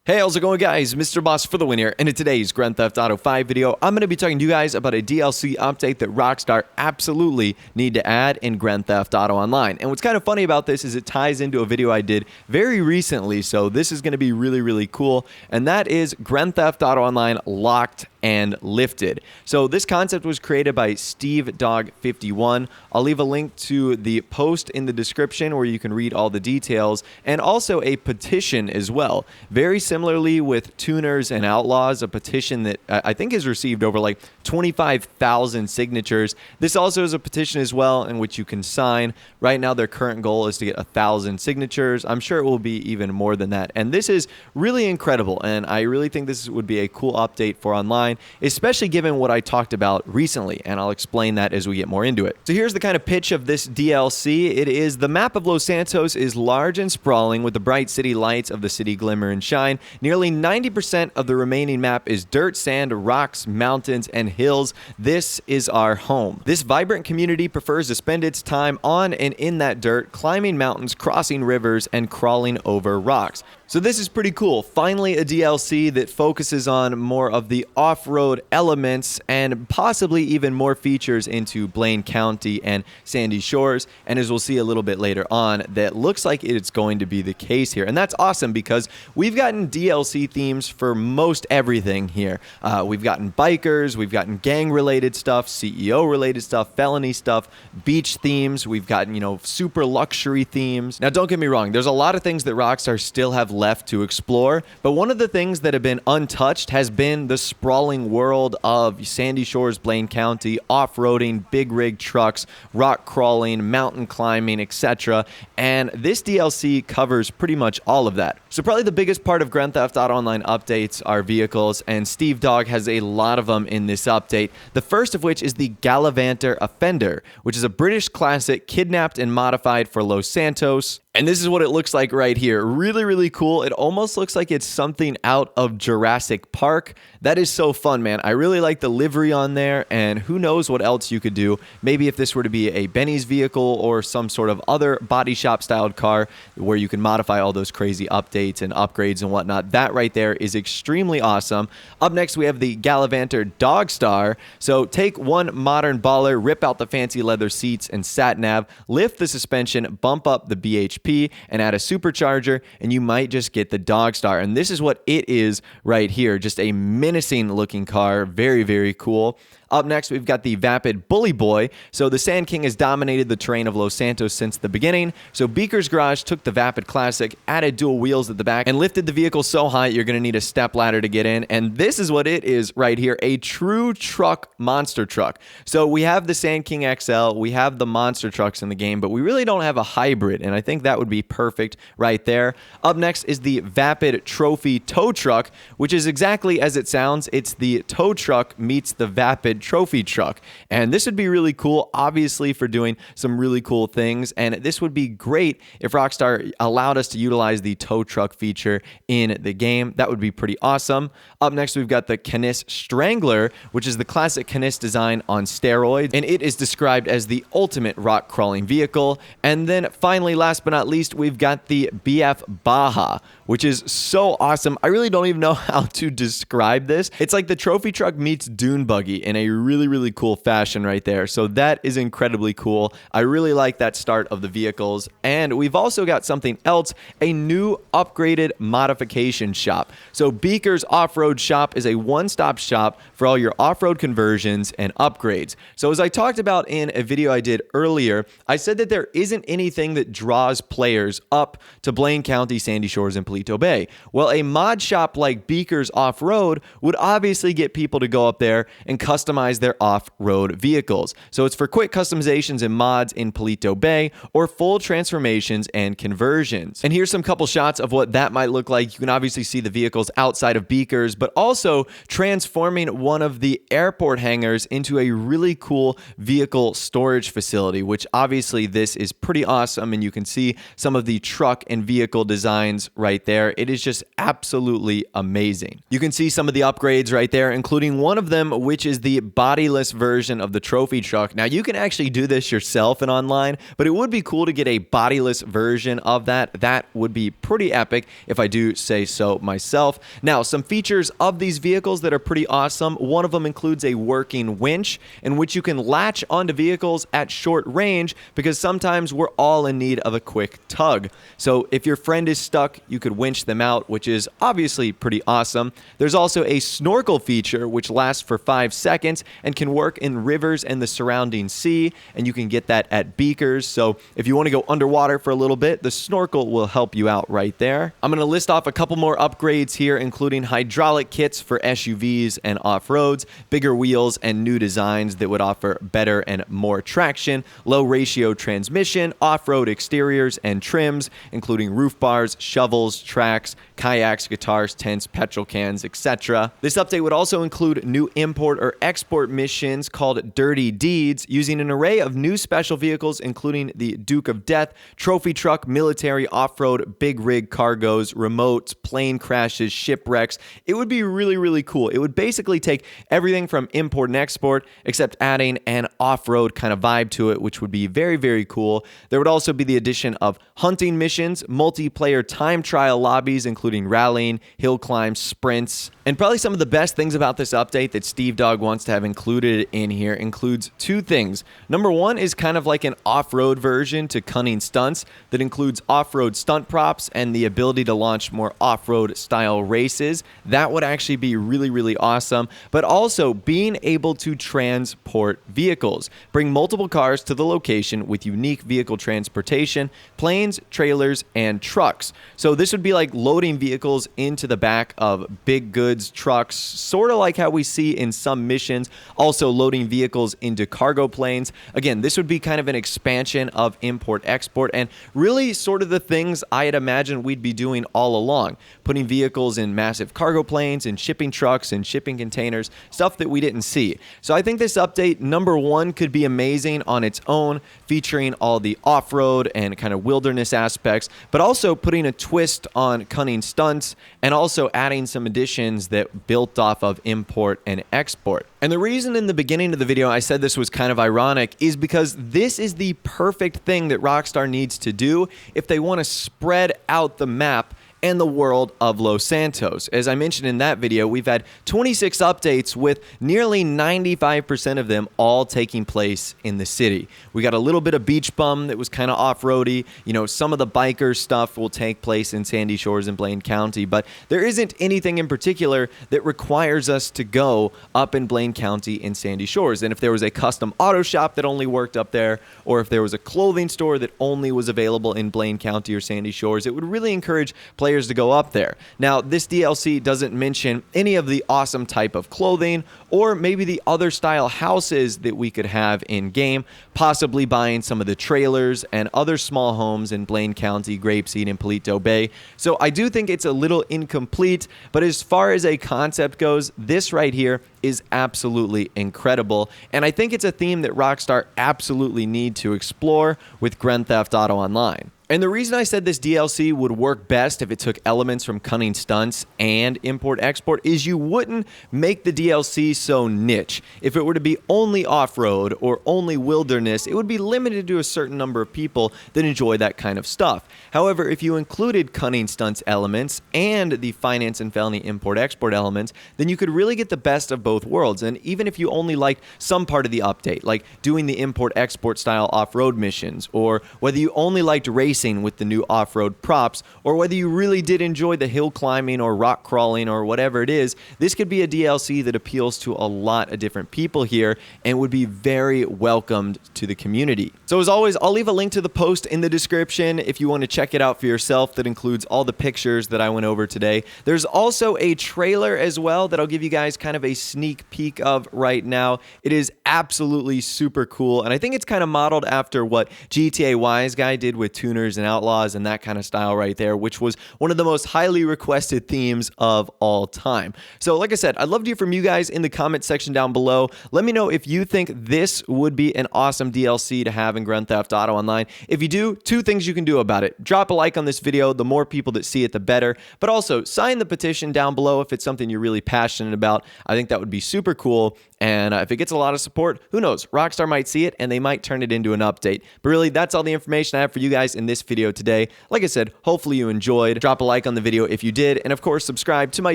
Hey, how's it going, guys? Mr. Boss for the win here, and in today's Grand Theft Auto 5 video, I'm going to be talking to you guys about a DLC update that Rockstar absolutely need to add in Grand Theft Auto Online. And what's kind of funny about this is it ties into a video I did very recently, so this is going to be really cool, and that is Grand Theft Auto Online Locked and Lifted. So this concept was created by SteveDog51. I'll leave a link to the post in the description where you can read all the details, and also a petition as well. Very similarly with Tuners and Outlaws, a petition that I think has received over like 25,000 signatures. This also is a petition as well in which you can sign. Right now their current goal is to get 1,000 signatures. I'm sure it will be even more than that. And this is really incredible, and I really think this would be a cool update for online, especially given what I talked about recently, and I'll explain that as we get more into it. So here's the kind of pitch of this DLC. It is the map of Los Santos is large and sprawling with the bright city lights of the city glimmer and shine. Nearly 90% of the remaining map is dirt, sand, rocks, mountains, and hills. This is our home. This vibrant community prefers to spend its time on and in that dirt, climbing mountains, crossing rivers, and crawling over rocks. So this is pretty cool. Finally, a DLC that focuses on more of the off-road elements and possibly even more features into Blaine County and Sandy Shores. And as we'll see a little bit later on, that looks like it's going to be the case here. And that's awesome because we've gotten DLC themes for most everything here. We've gotten bikers, we've gotten gang-related stuff, CEO-related stuff, felony stuff, beach themes. We've gotten, super luxury themes. Now, don't get me wrong. There's a lot of things that Rockstar still have left to explore, but one of the things that have been untouched has been the sprawling world of Sandy Shores, Blaine County, off-roading, big rig trucks, rock crawling, mountain climbing, etc. And this DLC covers pretty much all of that. So probably the biggest part of Grand Theft Auto Online updates are vehicles, and Steve Dog has a lot of them in this update. The first of which is the Galavant Offender, which is a British classic kidnapped and modified for Los Santos. And this is what it looks like right here. Really cool. It almost looks like it's something out of Jurassic Park. That is so fun, man. I really like the livery on there, and who knows what else you could do. Maybe if this were to be a Benny's vehicle or some sort of other body shop styled car where you can modify all those crazy updates and upgrades and whatnot. That right there is extremely awesome. Up next, we have the Galavant Dogstar. So take one modern baller, rip out the fancy leather seats and sat nav, lift the suspension, bump up the BHP, and add a supercharger, and you might just get the Dogstar. And this is what it is right here. Just a menacing looking car. Very cool. Up next, we've got the Vapid Bully Boy. So the Sand King has dominated the terrain of Los Santos since the beginning. So Beaker's Garage took the Vapid Classic, added dual wheels at the back, and lifted the vehicle so high you're going to need a step ladder to get in. And this is what it is right here, a true truck monster truck. So we have the Sand King XL, we have the monster trucks in the game, but we really don't have a hybrid, and I think that would be perfect right there. Up next is the Vapid Trophy Tow Truck, which is exactly as it sounds. It's the tow truck meets the Vapid Trophy truck, and this would be really cool, obviously, for doing some really cool things. And this would be great if Rockstar allowed us to utilize the tow truck feature in the game. That would be pretty awesome. Up next, we've got the Canis Strangler, which is the classic Canis design on steroids, and it is described as the ultimate rock crawling vehicle. And then finally, last but not least, we've got the BF Baja, which is so awesome. I really don't even know how to describe this. It's like the trophy truck meets dune buggy in a really cool fashion right there. So that is incredibly cool. I really like that start of the vehicles. And we've also got something else, a new upgraded modification shop. So Beaker's Off-Road Shop is a one-stop shop for all your off-road conversions and upgrades. So as I talked about in a video I did earlier, I said that there isn't anything that draws players up to Blaine County, Sandy Shores, and Paleto Bay. Well, a mod shop like Beaker's Off-Road would obviously get people to go up there and customize their off-road vehicles. So it's for quick customizations and mods in Paleto Bay or full transformations and conversions. And here's some couple shots of what that might look like. You can obviously see the vehicles outside of Beaker's, but also transforming one of the airport hangars into a really cool vehicle storage facility, which obviously this is pretty awesome, and you can see some of the truck and vehicle designs right there. It is just absolutely amazing. You can see some of the upgrades right there, including one of them, which is the bodiless version of the trophy truck. Now, you can actually do this yourself and online, but it would be cool to get a bodiless version of that. That would be pretty epic if I do say so myself. Now, some features of these vehicles that are pretty awesome. One of them includes a working winch in which you can latch onto vehicles at short range, because sometimes we're all in need of a quick tug. So if your friend is stuck, you could winch them out, which is obviously pretty awesome. There's also a snorkel feature which lasts for 5 seconds and can work in rivers and the surrounding sea, and you can get that at beakers. So if you want to go underwater for a little bit, the snorkel will help you out right there. I'm going to list off a couple more upgrades here, including hydraulic kits for SUVs and off-roads, bigger wheels, and new designs that would offer better and more traction, low ratio transmission, off-road exteriors and trims, including roof bars, shovels, tracks, kayaks, guitars, tents, petrol cans, etc. This update would also include new import or export missions called Dirty Deeds, using an array of new special vehicles, including the Duke of Death, trophy truck, military, off-road, big rig cargos, remotes, plane crashes, shipwrecks. It would be really, really cool. It would basically take everything from import and export, except adding an off-road kind of vibe to it, which would be very, very cool. There would also be the addition of hunting missions, multiplayer time trial lobbies, including rallying, hill climbs, sprints. And probably some of the best things about this update that Steve Dogg wants to have included in here includes two things. Number one is kind of like an off-road version to Cunning Stunts that includes off-road stunt props and the ability to launch more off-road style races. That would actually be really, really awesome. But also being able to transport vehicles. Bring multiple cars to the location with unique vehicle transportation, planes, trailers, and trucks. So this would be like loading vehicles into the back of big goods trucks, sort of like how we see in some missions. Also loading vehicles into cargo planes. Again, this would be kind of an expansion of import-export, and really sort of the things I had imagined we'd be doing all along. Putting vehicles in massive cargo planes and shipping trucks and shipping containers, stuff that we didn't see. So I think this update, number one, could be amazing on its own, featuring all the off-road and kind of wilderness aspects, but also putting a twist on Cunning Stunts and also adding some additions that built off of import and export. And the reason in the beginning of the video I said this was kind of ironic is because this is the perfect thing that Rockstar needs to do if they want to spread out the map and the world of Los Santos. As I mentioned in that video, we've had 26 updates with nearly 95% of them all taking place in the city. We got a little bit of beach bum that was kind of off-roady. You know, some of the biker stuff will take place in Sandy Shores and Blaine County, but there isn't anything in particular that requires us to go up in Blaine County and Sandy Shores. And if there was a custom auto shop that only worked up there, or if there was a clothing store that only was available in Blaine County or Sandy Shores, it would really encourage players to go up there. Now, this DLC doesn't mention any of the awesome type of clothing or maybe the other style houses that we could have in game, possibly buying some of the trailers and other small homes in Blaine County, Grapeseed, and Paleto Bay. So I do think it's a little incomplete, but as far as a concept goes, this right here is absolutely incredible, and I think it's a theme that Rockstar absolutely need to explore with Grand Theft Auto Online. And the reason I said this DLC would work best if it took elements from Cunning Stunts and import-export is you wouldn't make the DLC so niche. If it were to be only off-road or only wilderness, it would be limited to a certain number of people that enjoy that kind of stuff. However, if you included Cunning Stunts elements and the finance and felony import-export elements, then you could really get the best of both worlds. And even if you only liked some part of the update, like doing the import-export style off-road missions, or whether you only liked racing with the new off-road props, or whether you really did enjoy the hill climbing or rock crawling or whatever it is, this could be a DLC that appeals to a lot of different people here and would be very welcomed to the community. So as always, I'll leave a link to the post in the description if you want to check it out for yourself. That includes all the pictures that I went over today. There's also a trailer as well that I'll give you guys kind of a sneak peek of right now. It is absolutely super cool, and I think it's kind of modeled after what GTA Wise Guy did with tuners Dreamers and Outlaws and that kind of style right there, which was one of the most highly requested themes of all time. So like I said, I'd love to hear from you guys in the comment section down below. Let me know if you think this would be an awesome DLC to have in Grand Theft Auto Online. If you do, two things you can do about it. Drop a like on this video. The more people that see it, the better. But also, sign the petition down below if it's something you're really passionate about. I think that would be super cool. And if it gets a lot of support, who knows? Rockstar might see it and they might turn it into an update. But really, that's all the information I have for you guys in this video today. Like I said, hopefully you enjoyed. Drop a like on the video if you did. And of course, subscribe to my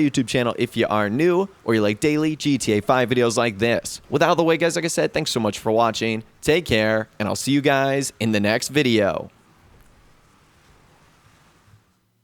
YouTube channel if you are new or you like daily GTA 5 videos like this. With out of the way, guys, like I said, thanks so much for watching. Take care, and I'll see you guys in the next video.